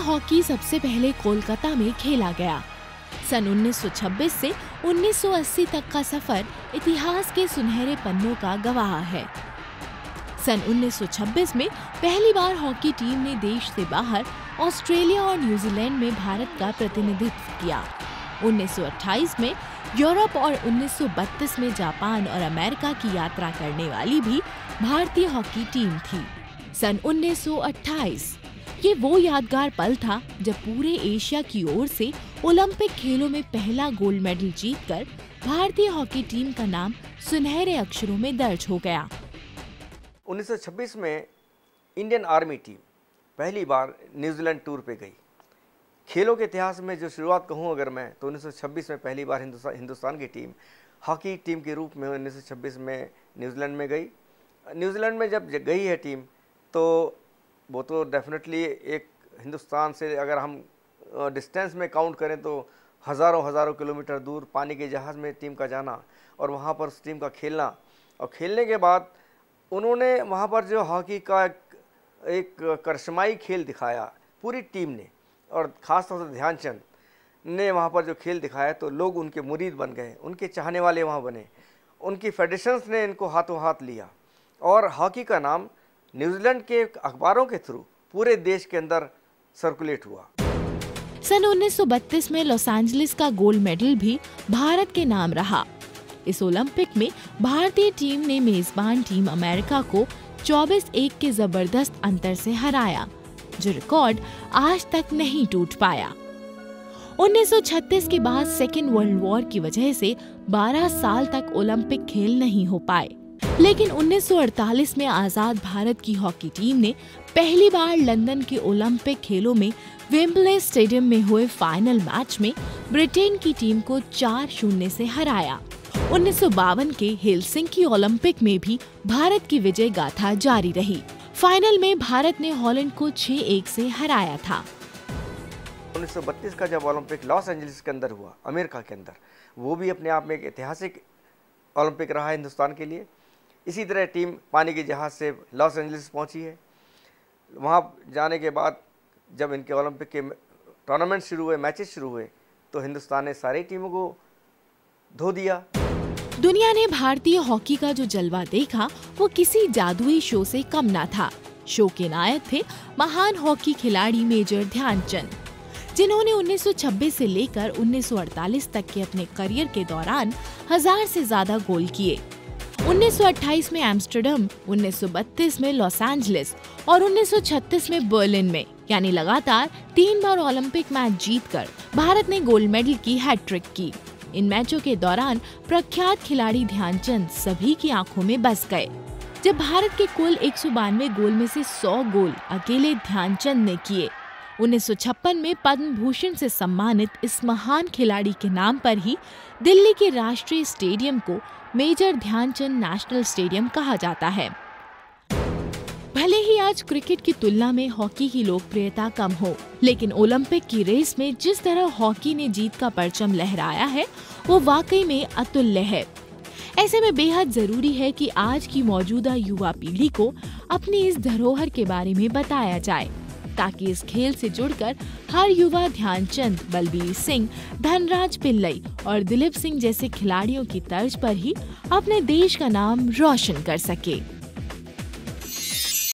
Hockey सबसे पहले कोलकाता में खेला गया। सन 1926 से 1980 तक का सफर इतिहास के सुनहरे पन्नों का गवाह है। सन 1926 में पहली बार हॉकी टीम ने देश से बाहर ऑस्ट्रेलिया और न्यूजीलैंड में भारत का प्रतिनिधित्व किया। 1928 में यूरोप और 1932 में जापान और अमेरिका की यात्रा करने वाली भी भारतीय हॉकी टीम थी। सन 1928 ये वो यादगार पल था जब पूरे एशिया की ओर से ओलंपिक खेलों में पहला गोल्ड मेडल जीतकर भारतीय हॉकी टीम का नाम सुनहरे अक्षरों में दर्ज हो गया। 1926 में इंडियन आर्मी टीम पहली बार न्यूजीलैंड टूर पे गई। खेलों के इतिहास में जो शुरुआत कहूँ अगर मैं, तो 1926 में पहली बार हिंदुस्तान की टीम हॉकी टीम के रूप में 1926 में न्यूजीलैंड में गई। न्यूजीलैंड में जब गई है टीम तो वो तो डेफिनेटली एक हिंदुस्तान से अगर हम डिस्टेंस में काउंट करें तो हज़ारों किलोमीटर दूर पानी के जहाज़ में टीम का जाना और वहाँ पर उस टीम का खेलना, और खेलने के बाद उन्होंने वहाँ पर जो हॉकी का एक करशमाई खेल दिखाया पूरी टीम ने, और ख़ास तौर से ध्यानचंद ने वहाँ पर जो खेल दिखाया तो लोग उनके मुरीद बन गए, उनके चाहने वाले वहाँ बने। उनकी फेडरेशंस ने इनको हाथों हाथ लिया और हॉकी का नाम न्यूजीलैंड के अखबारों के थ्रू पूरे देश के अंदर सर्कुलेट हुआ। सन 1932 में लॉस एंजलिस का गोल्ड मेडल भी भारत के नाम रहा। इस ओलंपिक में भारतीय टीम ने मेजबान टीम अमेरिका को 24-1 के जबरदस्त अंतर से हराया, जो रिकॉर्ड आज तक नहीं टूट पाया। 1936 के बाद सेकेंड वर्ल्ड वॉर की वजह से 12 साल तक ओलंपिक खेल नहीं हो पाए, लेकिन 1948 में आजाद भारत की हॉकी टीम ने पहली बार लंदन के ओलंपिक खेलों में वेम्बले स्टेडियम में हुए फाइनल मैच में ब्रिटेन की टीम को 4-0 से हराया। 1952 के हेलसिंकी ओलंपिक में भी भारत की विजय गाथा जारी रही। फाइनल में भारत ने हॉलैंड को 6-1 से हराया था। 1932 का जब ओलंपिक लॉस एंजलिस के अंदर हुआ, अमेरिका के अंदर, वो भी अपने आप में एक ऐतिहासिक ओलंपिक रहा है हिंदुस्तान के लिए। इसी तरह टीम पानी के जहाज़ से लॉस एंजलिस पहुंची है। वहां जाने के बाद जब इनके ओलंपिक के टूर्नामेंट शुरू हुए, मैचेस शुरू हुए, तो हिंदुस्तान ने सारी टीमों को धो दिया। दुनिया ने भारतीय हॉकी का जो जलवा देखा वो किसी जादुई शो से कम ना था। शो के नायक थे महान हॉकी खिलाड़ी मेजर ध्यानचंद, जिन्होंने 1926 से लेकर 1948 तक के अपने करियर के दौरान 1000 से ज्यादा गोल किए। 1928 में एम्स्टर्डम, 1932 में लॉस एंजलिस और 1936 में बर्लिन में, यानी लगातार 3 बार ओलंपिक मैच जीतकर भारत ने गोल्ड मेडल की हैट्रिक की। इन मैचों के दौरान प्रख्यात खिलाड़ी ध्यानचंद सभी की आंखों में बस गए। जब भारत के कुल 192 गोल में से 100 गोल अकेले ध्यानचंद ने किए। 1956 में पद्म भूषण से सम्मानित इस महान खिलाड़ी के नाम पर ही दिल्ली के राष्ट्रीय स्टेडियम को मेजर ध्यानचंद नेशनल स्टेडियम कहा जाता है। भले ही आज क्रिकेट की तुलना में हॉकी की लोकप्रियता कम हो, लेकिन ओलंपिक की रेस में जिस तरह हॉकी ने जीत का परचम लहराया है वो वाकई में अतुल्य है। ऐसे में बेहद जरूरी है कि आज की मौजूदा युवा पीढ़ी को अपनी इस धरोहर के बारे में बताया जाए, ताकि इस खेल से जुड़कर हर युवा ध्यानचंद, बलबीर सिंह, धनराज पिल्लई और दिलीप सिंह जैसे खिलाड़ियों की तर्ज पर ही अपने देश का नाम रोशन कर सके।